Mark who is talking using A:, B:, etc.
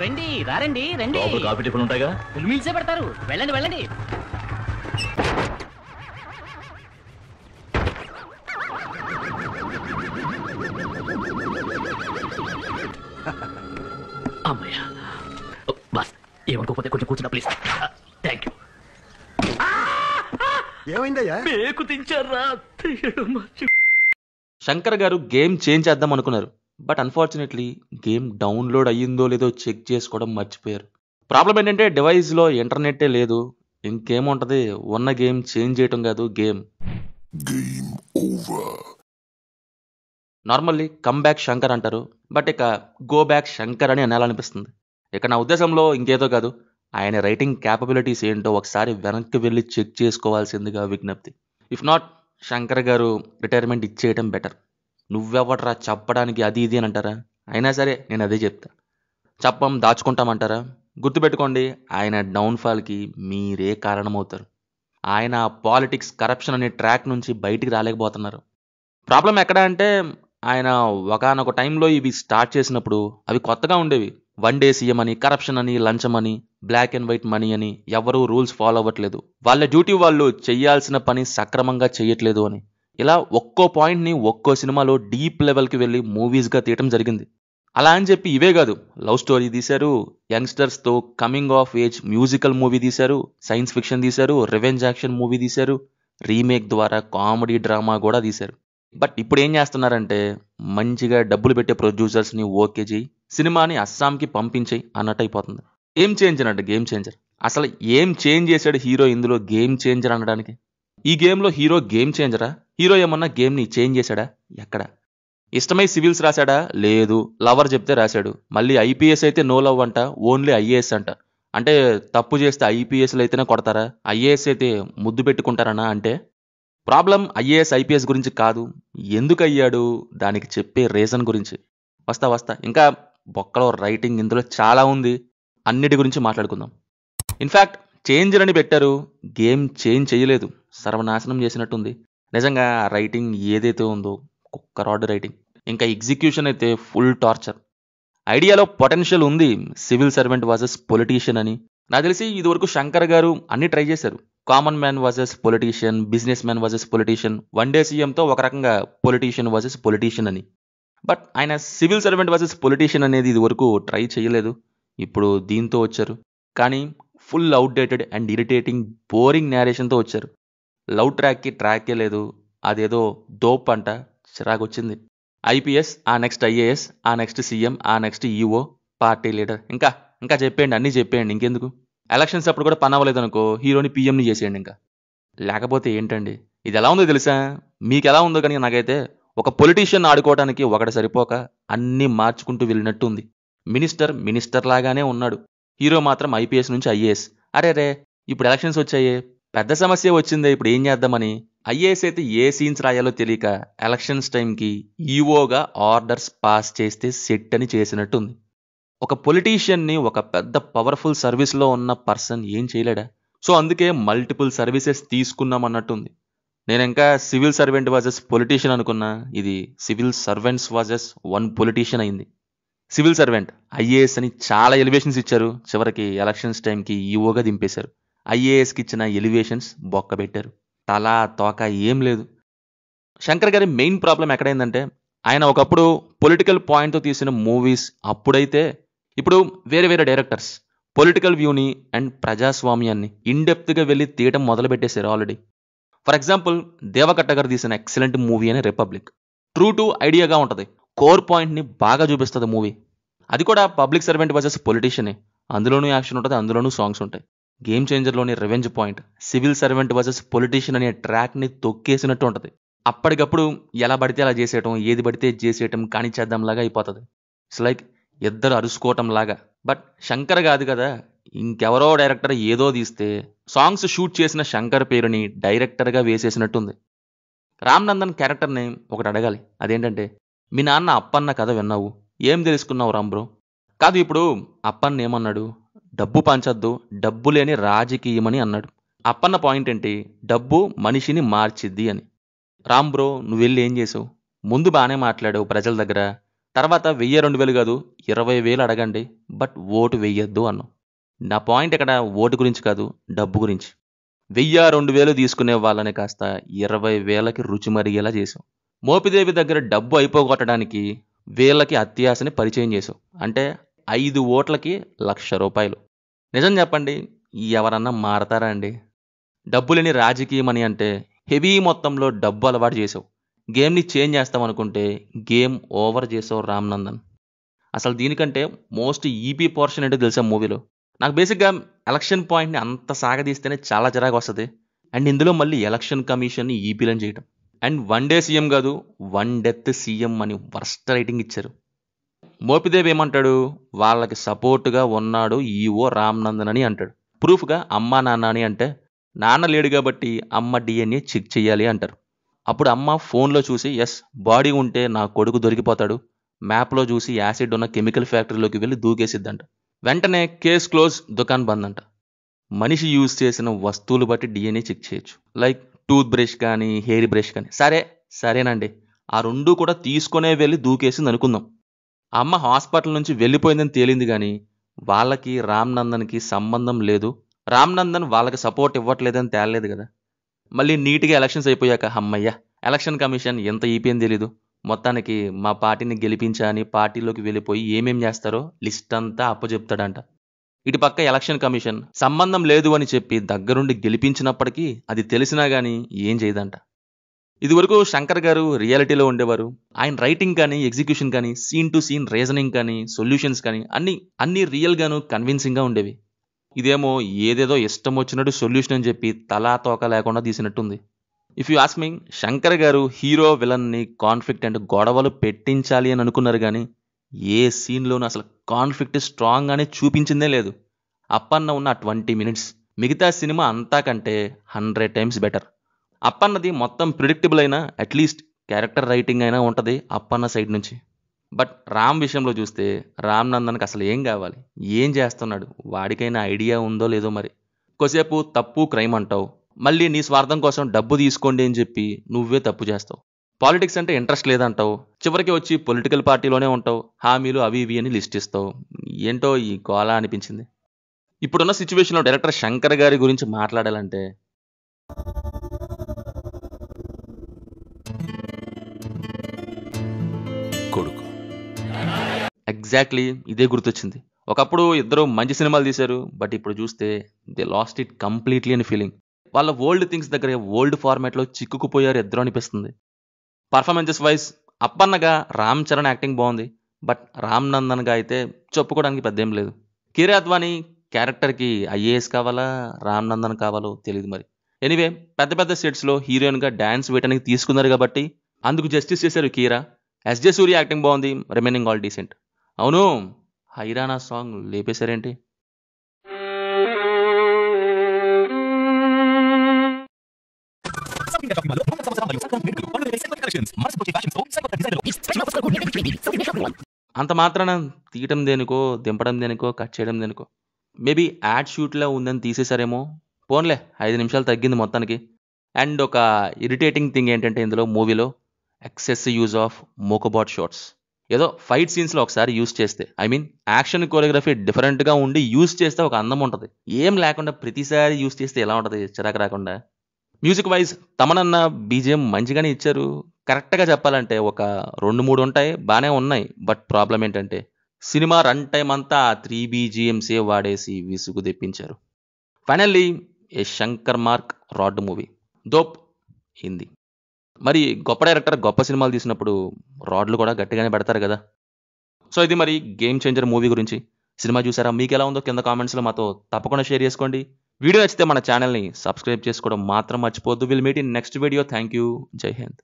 A: రండి రారండి రండి.
B: కాఫీ టిఫిన్ ఉంటాయిగా,
A: ఫుల్ మీల్సే పెడతారు. వెళ్ళండి వెళ్ళండి. అమ్మయ్యా బాస్, ఏమనుకోకపోతే కొంచెం కూర్చున్నా ప్లీజ్. Thank you.
C: ఏమైందయ్యా?
A: మేకు తించారా?
D: శంకర్ గారు గేమ్ చేంజ్ చేద్దాం అనుకున్నారు, బట్ అన్ఫార్చునేట్లీ గేమ్ డౌన్లోడ్ అయ్యిందో లేదో చెక్ చేసుకోవడం మర్చిపోయారు. ప్రాబ్లం ఏంటంటే డివైస్లో ఇంటర్నెట్టే లేదు. ఇంకేముంటది, ఉన్న గేమ్ చేంజ్ చేయటం కాదు, game normally come back Shankar అంటారు, బట్ ఇక గో బ్యాక్ శంకర్ అని అనాలనిపిస్తుంది. ఇక నా ఉద్దేశంలో ఇంకేదో కాదు, ఆయన రైటింగ్ క్యాపబిలిటీస్ ఏంటో ఒకసారి వెనక్కి వెళ్ళి చెక్ చేసుకోవాల్సిందిగా విజ్ఞప్తి. ఇఫ్ నాట్, శంకర్ గారు రిటైర్మెంట్ ఇచ్చేయటం బెటర్. నువ్వెవడరా చెప్పడానికి అది ఇది అని అంటారా? అయినా సరే నేను అదే చెప్తా, చెప్పం దాచుకుంటామంటారా? గుర్తుపెట్టుకోండి, ఆయన డౌన్ఫాల్కి మీరే కారణమవుతారు. ఆయన పాలిటిక్స్, కరప్షన్ అనే ట్రాక్ నుంచి బయటికి రాలేకపోతున్నారు. ప్రాబ్లం ఎక్కడ అంటే, ఆయన ఒకానొక టైంలో ఇవి స్టార్ట్ చేసినప్పుడు అవి కొత్తగా ఉండేవి. 1 డే సీఎం అని, కరప్షన్ అని, లంచం అని, బ్లాక్ అండ్ వైట్ మనీ అని, ఎవరూ రూల్స్ ఫాలో అవ్వట్లేదు, వాళ్ళ డ్యూటీ వాళ్ళు చెయ్యాల్సిన పని సక్రమంగా చెయ్యట్లేదు అని. ఇలా ఒక్కో పాయింట్ని ఒక్కో సినిమాలో డీప్ లెవెల్కి వెళ్ళి మూవీస్గా తీయటం జరిగింది. అలా అని చెప్పి ఇవే కాదు, లవ్ స్టోరీ తీశారు, యంగ్స్టర్స్తో coming of age musical movie తీశారు, సైన్స్ ఫిక్షన్ తీశారు, రివెంజ్ యాక్షన్ మూవీ తీశారు, రీమేక్ ద్వారా కామెడీ డ్రామా కూడా తీశారు. బట్ ఇప్పుడు ఏం చేస్తున్నారంటే, మంచిగా డబ్బులు పెట్టే ప్రొడ్యూసర్స్ని ఓకే చేయి, సినిమాని అస్సాంకి పంపించేయి అన్నట్టు అయిపోతుంది. గేమ్ చేంజర్ అంటే గేమ్ చేంజర్. అసలు ఏం చేంజ్ చేశాడు హీరో ఇందులో గేమ్ చేంజర్ అనడానికి? ఈ గేమ్లో హీరో గేమ్ చేంజరా? హీరో ఏమన్నా గేమ్ని చేంజ్ చేశాడా? ఎక్కడ? ఇష్టమై సివిల్స్ రాశాడా? లేదు. లవర్ చెప్తే రాశాడు. మళ్ళీ ఐపీఎస్ అయితే నో లవ్ అంట, ఓన్లీ ఐఏఎస్ అంట. అంటే తప్పు చేస్తే ఐపీఎస్లు అయితేనే కొడతారా, ఐఏఎస్ అయితే ముద్దు పెట్టుకుంటారనా? అంటే ప్రాబ్లం ఐఏఎస్ ఐపీఎస్ గురించి కాదు, ఎందుకు అయ్యాడు దానికి చెప్పే రీజన్ గురించి. వస్తా ఇంకా బొక్కలో రైటింగ్ ఇందులో చాలా ఉంది, అన్నిటి గురించి మాట్లాడుకుందాం. ఇన్ఫ్యాక్ట్ చేంజర్ అని పెట్టారు, గేమ్ చేంజ్ చేయలేదు, సర్వనాశనం చేసినట్టుంది. నిజంగా రైటింగ్ ఏదైతే ఉందో కుక్క రాడ్ రైటింగ్, ఇంకా ఎగ్జిక్యూషన్ అయితే ఫుల్ టార్చర్. ఐడియాలో పొటెన్షియల్ ఉంది, సివిల్ సర్వెంట్ వర్సెస్ పొలిటీషియన్ అని. నాకు తెలిసి ఇదివరకు శంకర్ గారు అన్ని ట్రై చేశారు, common man versus politician, business man versus politician, 1 day సీఎంతో ఒక రకంగా పొలిటీషియన్ వర్సెస్ పొలిటీషియన్ అని. బట్ ఆయన సివిల్ సర్వెంట్ వర్సెస్ పొలిటీషియన్ అనేది ఇది వరకు ట్రై చేయలేదు, ఇప్పుడు దీంతో వచ్చారు. కానీ full outdated and irritating boring నేరేషన్తో వచ్చారు. లవ్ ట్రాక్కి ట్రాకే లేదు, అదేదో దోప్ అంట, చిరాకు వచ్చింది. ఐపీఎస్, ఆ నెక్స్ట్ ఐఏఎస్, ఆ నెక్స్ట్ సీఎం, ఆ నెక్స్ట్ ఈఓ, పార్టీ లీడర్, ఇంకా చెప్పేయండి, అన్నీ చెప్పేయండి, ఇంకెందుకు? ఎలక్షన్స్ అప్పుడు కూడా పని అవ్వలేదు అనుకో, హీరోని పీఎంని చేసేయండి ఇంకా. లేకపోతే ఏంటండి, ఇది ఎలా ఉందో తెలుసా? మీకు ఎలా ఉందో కానీ నాకైతే ఒక పొలిటీషియన్ ఆడుకోవడానికి ఒకటి సరిపోక అన్నీ మార్చుకుంటూ వెళ్ళినట్టు ఉంది. మినిస్టర్ లాగానే ఉన్నాడు, హీరో మాత్రం ఐపీఎస్ నుంచి ఐఏఎస్. అరే ఇప్పుడు ఎలక్షన్స్ వచ్చాయే, పెద్ద సమస్య వచ్చిందే, ఇప్పుడు ఏం చేద్దామని. ఐఏఎస్ అయితే ఏ సీన్స్ రాయాలో తెలియక ఎలక్షన్స్ టైంకి ఈఓగా ఆర్డర్స్ పాస్ చేస్తే సెట్ అని చేసినట్టుంది. ఒక పొలిటీషియన్ని ఒక పెద్ద పవర్ఫుల్ సర్వీస్లో ఉన్న పర్సన్ ఏం చేయలేడా? సో అందుకే మల్టిపుల్ సర్వీసెస్ తీసుకున్నాం అన్నట్టుంది. నేను ఇంకా సివిల్ సర్వెంట్ వర్సెస్ పొలిటీషియన్ అనుకున్నా, ఇది సివిల్ సర్వెంట్స్ వర్సెస్ 1 పొలిటీషియన్ అయింది. సివిల్ సర్వెంట్ ఐఏఎస్ అని చాలా ఎలివేషన్స్ ఇచ్చారు, చివరికి ఎలక్షన్స్ టైంకి ఈఓగా దింపేశారు. ఐఏఎస్కి ఇచ్చిన ఎలివేషన్స్ బొక్క పెట్టారు, తలా తోక ఏం లేదు. శంకర్ గారి మెయిన్ ప్రాబ్లం ఎక్కడైందంటే, ఆయన ఒకప్పుడు పొలిటికల్ పాయింట్తో తీసిన మూవీస్ అప్పుడైతే, ఇప్పుడు వేరే డైరెక్టర్స్ పొలిటికల్ వ్యూని అండ్ ప్రజాస్వామ్యాన్ని ఇన్డెప్త్గా వెళ్ళి తీయటం మొదలు పెట్టేశారు ఆల్రెడీ. ఫర్ ఎగ్జాంపుల్ దేవకట్ట గారు తీసిన ఎక్సలెంట్ మూవీ అని రిపబ్లిక్. ట్రూ టు ఐడియాగా ఉంటుంది, కోర్ పాయింట్ని బాగా చూపిస్తుంది మూవీ. అది కూడా పబ్లిక్ సర్వెంట్ వర్సెస్ పొలిటీషియనే, అందులోనూ యాక్షన్ ఉంటుంది, అందులోనూ సాంగ్స్ ఉంటాయి. గేమ్ చేంజర్లోని revenge point civil servant versus politician అనే ట్రాక్ని తొక్కేసినట్టు ఉంటుంది. అప్పటికప్పుడు ఎలా పడితే అలా చేసేయటం, ఏది పడితే చేసేయటం, కానీ చేద్దాంలాగా అయిపోతుంది. ఇట్స్ లైక్ ఇద్దరు అరుసుకోవటం లాగా. బట్ శంకర్ కాదు కదా, ఇంకెవరో డైరెక్టర్ ఏదో తీస్తే సాంగ్స్ షూట్ చేసిన శంకర్ పేరుని డైరెక్టర్గా వేసేసినట్టుంది. రామ్ నందన్ క్యారెక్టర్ని ఒకటి అడగాలి, అదేంటంటే, మీ నాన్న అప్పన్న కథ విన్నావు, ఏం తెలుసుకున్నావు రామ్ బ్రో? కాదు, ఇప్పుడు అప్పన్న ఏమన్నాడు, డబ్బు పంచొద్దు, డబ్బు లేని రాజకీయమని అన్నాడు. అప్పన్న పాయింట్ ఏంటి, డబ్బు మనిషిని మార్చిద్ది అని. రామ్ బ్రో నువ్వు వెళ్ళి ఏం చేసావు? ముందు బాగానే మాట్లాడావు ప్రజల దగ్గర, తర్వాత 1000-2000 కాదు 20,000 అడగండి, బట్ ఓటు వెయ్యొద్దు అన్నాం. నా పాయింట్ ఇక్కడ ఓటు గురించి కాదు, డబ్బు గురించి. 1000-2000 తీసుకునే వాళ్ళని కాస్త 20,000కి రుచి మరిగేలా చేసాం. మోపిదేవి దగ్గర డబ్బు అయిపోగొట్టడానికి వీళ్ళకి అత్యాశని పరిచయం చేసాం. అంటే 5 ఓట్లకి ₹1,00,000. నిజం చెప్పండి, ఎవరన్నా మారతారా అండి? డబ్బు లేని రాజకీయం అని అంటే హెవీ మొత్తంలో డబ్బు అలవాటు చేసావు. గేమ్ని చేంజ్ చేస్తాం అనుకుంటే గేమ్ ఓవర్ చేసావు రామ్ నందన్. అసలు దీనికంటే మోస్ట్ ఈపీ పోర్షన్ ఏంటో తెలుసా మూవీలో? నాకు బేసిక్గా ఎలక్షన్ పాయింట్ని అంత సాగదీస్తేనే చాలా చిరాకు వస్తుంది. అండ్ ఇందులో మళ్ళీ ఎలక్షన్ కమిషన్ని ఈపీలని చేయటం. అండ్ 1 డే సీఎం కాదు, 1 డెత్ సీఎం అని వర్స్ట్ రైటింగ్ ఇచ్చారు. మోపిదేవి ఏమంటాడు, వాళ్ళకి సపోర్టుగా ఉన్నాడు ఈఓ రామ్ నందన్ అని అంటాడు. ప్రూఫ్గా అమ్మా నాన్న అని అంటే నాన్న లేడు కాబట్టి అమ్మ డిఎన్ఏ చెక్ చేయాలి అంటారు. అప్పుడు అమ్మ ఫోన్లో చూసి ఎస్ బాడీ ఉంటే నా కొడుకు దొరికిపోతాడు, మ్యాప్లో చూసి యాసిడ్ ఉన్న కెమికల్ ఫ్యాక్టరీలోకి వెళ్ళి దూకేసిద్దంట. వెంటనే కేస్ క్లోజ్, దుకాన్ బంద్ అంట. మనిషి యూజ్ చేసిన వస్తువులు బట్టి డిఎన్ఏ చెక్ చేయొచ్చు. లైక్ టూత్ బ్రష్ కానీ హెయిర్ బ్రష్ కానీ. సరేనండి, ఆ 2 కూడా తీసుకునే వెళ్ళి దూకేసింది అనుకుందాం. అమ్మ హాస్పిటల్ నుంచి వెళ్ళిపోయిందని తేలింది కానీ వాళ్ళకి రామ్ నందన్కి సంబంధం లేదు, రామ్ నందన్ వాళ్ళకి సపోర్ట్ ఇవ్వట్లేదని తేలలేదు కదా. మళ్ళీ నీట్గా ఎలక్షన్స్ అయిపోయాక అమ్మయ్య ఎలక్షన్ కమిషన్ ఎంత ఈపీని తెలీదు, మొత్తానికి మా పార్టీని గెలిపించా అని పార్టీలోకి వెళ్ళిపోయి ఏమేం చేస్తారో లిస్ట్ అంతా అప్పచెప్తాడంట. ఇటు పక్క ఎలక్షన్ కమిషన్ సంబంధం లేదు అని చెప్పి దగ్గరుండి గెలిపించినప్పటికీ అది తెలిసినా కానీ ఏం చేయదంట. ఇదివరకు శంకర్ గారు రియాలిటీలో ఉండేవారు. ఆయన రైటింగ్ కానీ ఎగ్జిక్యూషన్ కానీ సీన్ టు సీన్ రీజనింగ్ కానీ సొల్యూషన్స్ కానీ అన్నీ రియల్గాను కన్విన్సింగ్గా ఉండేవి. ఇదేమో ఏదేదో ఇష్టం వచ్చినట్టు సొల్యూషన్ అని చెప్పి తలా తోక లేకుండా తీసినట్టుంది. If you ask me, Shankar గారు హీరో విలన్ని కాన్ఫ్లిక్ట్ అండ్ గొడవలు పెట్టించాలి అని అనుకున్నారు కానీ ఏ సీన్లోనూ అసలు కాన్ఫ్లిక్ట్ స్ట్రాంగ్గానే చూపించిందే లేదు. అప్పన్న ఉన్న 20 minutes మిగతా సినిమా అంతా కంటే 100 times బెటర్. అప్పన్నది మొత్తం ప్రిడిక్టబుల్ అయినా అట్లీస్ట్ క్యారెక్టర్ రైటింగ్ అయినా ఉంటుంది అప్పన్న సైడ్ నుంచి. బట్ రామ్ విషయంలో చూస్తే రామ్ నందన్కి అసలు ఏం కావాలి, ఏం చేస్తున్నాడు, వాడికైనా ఐడియా ఉందో లేదో మరి. కొద్దిసేపు తప్పు క్రైమ్ అంటావు, మళ్ళీ నీ స్వార్థం కోసం డబ్బు తీసుకోండి అని చెప్పి నువ్వే తప్పు చేస్తావు. పాలిటిక్స్ అంటే ఇంట్రెస్ట్ లేదంటావు, చివరికి వచ్చి పొలిటికల్ పార్టీలోనే ఉంటావు, హామీలు అవి ఇవి అని లిస్ట్ ఇస్తావు. ఏంటో ఈ గోలా అనిపించింది. ఇప్పుడున్న సిచ్యువేషన్లో డైరెక్టర్ శంకర్ గారి గురించి మాట్లాడాలంటే
B: కొడుకు
D: ఎగ్జాక్ట్లీ ఇదే గుర్తొచ్చింది. ఒకప్పుడు ఇద్దరు మంచి సినిమాలు తీశారు, బట్ ఇప్పుడు చూస్తే దే లాస్ట్ ఇట్ కంప్లీట్లీ అని ఫీలింగ్. వాళ్ళ ఓల్డ్ థింగ్స్ దగ్గర ఓల్డ్ ఫార్మాట్లో చిక్కుకుపోయారు ఇద్దరు అనిపిస్తుంది. పర్ఫార్మెన్సెస్ వైజ్ అప్పన్నగా రామ్ చరణ్ యాక్టింగ్ బాగుంది, బట్ రామ్ నందన్గా అయితే చెప్పుకోవడానికి పెద్దేం లేదు. కిరే అద్వానీ క్యారెక్టర్కి ఐఏఎస్ కావాలా రామ్ నందన్ కావాలో తెలియదు మరి. ఎనీవే పెద్ద పెద్ద సెట్స్లో హీరోయిన్గా డ్యాన్స్ వేయడానికి తీసుకున్నారు కాబట్టి అందుకు జస్టిస్ చేశారు కీరా. ఎస్జే సూర్య యాక్టింగ్ బాగుంది, రిమైనింగ్ ఆల్ డీసెంట్. అవును, హైరానా సాంగ్ లేపేశారేంటి? అంత మాత్రాన తీయటం దేనికో, దింపడం దేనికో, కట్ చేయడం దేనికో. మేబీ యాడ్ షూట్లో ఉందని తీసేశారేమో. పోన్లే, 5 నిమిషాలు తగ్గింది మొత్తానికి. అండ్ ఒక ఇరిటేటింగ్ థింగ్ ఏంటంటే ఇందులో మూవీలో ఎక్సెసివ్ యూజ్ ఆఫ్ మోకోబాట్ షాట్స్. ఏదో ఫైట్ సీన్స్లో ఒకసారి యూజ్ చేస్తే, ఐ మీన్ యాక్షన్ కోరియోగ్రఫీ డిఫరెంట్గా ఉండి యూజ్ చేస్తే ఒక అందం ఉంటుంది. ఏం లేకుండా ప్రతిసారి యూజ్ చేస్తే ఎలా ఉంటుంది, చిరాకు రాకుండా. మ్యూజిక్ వైజ్ తమనన్న బీజిఎం మంచిగానే ఇచ్చారు. కరెక్ట్గా చెప్పాలంటే ఒక 2-3 ఉంటాయి, బాగానే ఉన్నాయి. బట్ ప్రాబ్లం ఏంటంటే సినిమా రన్ టైం అంతా 3 BGMs వాడేసి విసుగు తెప్పించారు. Finally a Shankar mark rod movie, దోప్ హిందీ. మరి గొప్ప డైరెక్టర్ గొప్ప సినిమాలు తీసినప్పుడు రాడ్లు కూడా గట్టిగానే పెడతారు కదా. సో ఇది మరి గేమ్ చేంజర్ మూవీ గురించి. సినిమా చూసారా, మీకు ఎలా ఉందో కింద కామెంట్స్లో మాతో తప్పకుండా షేర్ చేసుకోండి. వీడియో నచ్చితే మన ఛానల్ని సబ్స్క్రైబ్ చేసుకోవడం మాత్రం మర్చిపోద్దు. Will meet in next video. Thank you. Jai Hind.